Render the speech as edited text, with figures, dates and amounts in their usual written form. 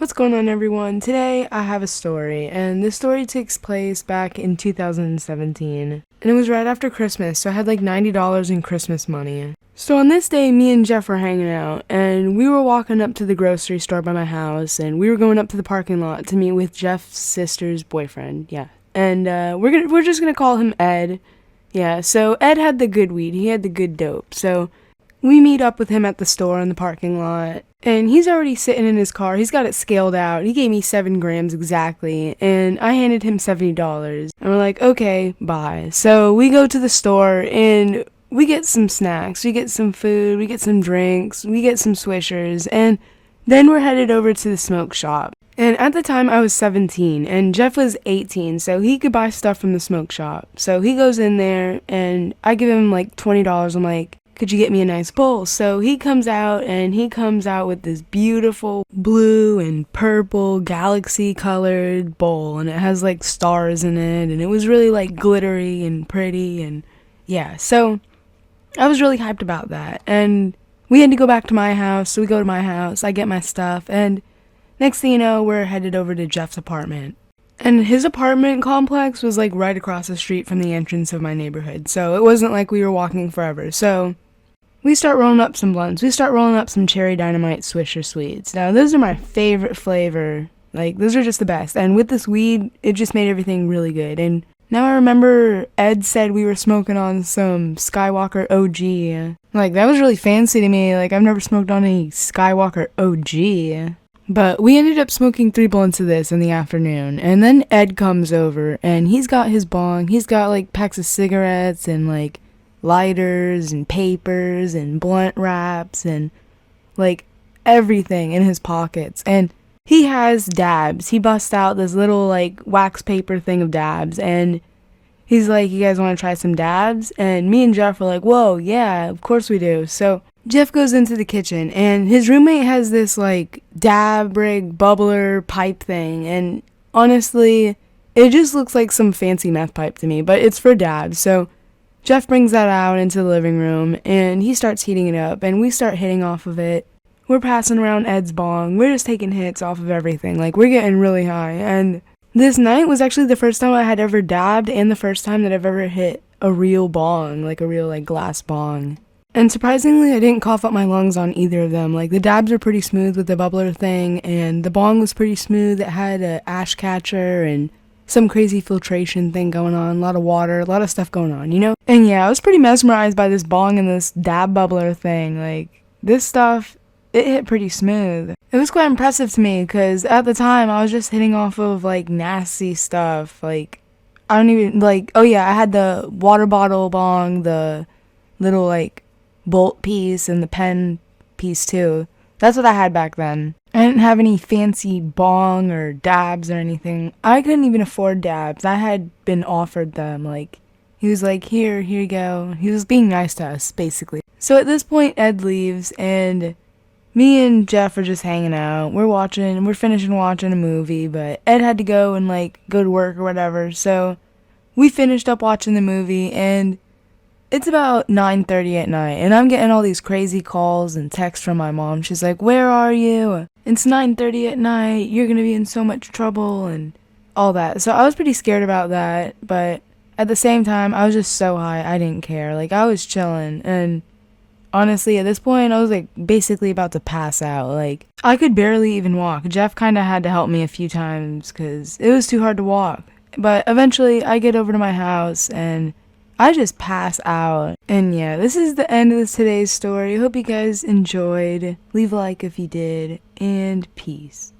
what's going on, everyone? Today I have a story, and this story takes place back in 2017, and it was right after Christmas, so I had like $90 in Christmas money. So on this day, me and Jeff were hanging out, and we were walking up to the grocery store by my house, and we were going up to the parking lot to meet with Jeff's sister's boyfriend, and we're just gonna call him Ed. So Ed had the good weed, he had the good dope, so we meet up with him at the store in the parking lot, and he's already sitting in his car. He's got it scaled out. He gave me 7 grams exactly, and I handed him $70. And we're like, okay, bye. So we go to the store, and we get some snacks. We get some food. We get some drinks. We get some Swishers, and then we're headed over to the smoke shop. And at the time, I was 17, and Jeff was 18, so he could buy stuff from the smoke shop. So he goes in there, and I give him like $20. I'm like, could you get me a nice bowl? So he comes out with this beautiful blue and purple galaxy colored bowl, and it has like stars in it, and it was really like glittery and pretty, and so I was really hyped about that. And we had to go back to my house, so we go to my house, I get my stuff, and next thing you know, we're headed over to Jeff's apartment. And his apartment complex was like right across the street from the entrance of my neighborhood, so it wasn't like we were walking forever. So we start rolling up some blunts. We start rolling up some cherry dynamite Swisher Sweets. Now, those are my favorite flavor. Like, those are just the best. And with this weed, it just made everything really good. And now I remember Ed said we were smoking on some Skywalker OG. Like, that was really fancy to me. Like, I've never smoked on any Skywalker OG. But we ended up smoking 3 blunts of this in the afternoon. And then Ed comes over, and he's got his bong. He's got, like, packs of cigarettes and, like, lighters and papers and blunt wraps and like everything in his pockets. And he has dabs. He busts out this little like wax paper thing of dabs, and he's like, you guys want to try some dabs? And me and Jeff were like, whoa, yeah, of course we do. So Jeff goes into the kitchen, and his roommate has this like dab rig bubbler pipe thing, and honestly it just looks like some fancy meth pipe to me, but it's for dabs. So Jeff brings that out into the living room, and he starts heating it up, and we start hitting off of it. We're passing around Ed's bong. We're just taking hits off of everything. Like, we're getting really high. And this night was actually the first time I had ever dabbed, and the first time that I've ever hit a real bong, like a real like glass bong. And surprisingly, I didn't cough up my lungs on either of them. Like, the dabs were pretty smooth with the bubbler thing, and the bong was pretty smooth. It had a ash catcher and some crazy filtration thing going on, a lot of water, a lot of stuff going on, you know? And yeah, I was pretty mesmerized by this bong and this dab bubbler thing. Like, this stuff, it hit pretty smooth. It was quite impressive to me, because at the time, I was just hitting off of, like, nasty stuff. Like, I don't even, like, oh yeah, I had the water bottle bong, the little, like, bolt piece, and the pen piece, too. That's what I had back then. I didn't have any fancy bong or dabs or anything. I couldn't even afford dabs. I had been offered them. Like, he was like, here you go. He was being nice to us, basically. So at this point, Ed leaves, and me and Jeff are just hanging out. We're finishing watching a movie, but Ed had to go and, like, go to work or whatever. So we finished up watching the movie, and it's about 9:30 at night, and I'm getting all these crazy calls and texts from my mom. She's like, where are you? It's 9:30 at night. You're going to be in so much trouble and all that. So I was pretty scared about that, but at the same time, I was just so high. I didn't care. Like, I was chilling, and honestly, at this point, I was like basically about to pass out. Like, I could barely even walk. Jeff kind of had to help me a few times because it was too hard to walk. But eventually, I get over to my house, and I just pass out. And yeah, this is the end of today's story. Hope you guys enjoyed. Leave a like if you did, and peace.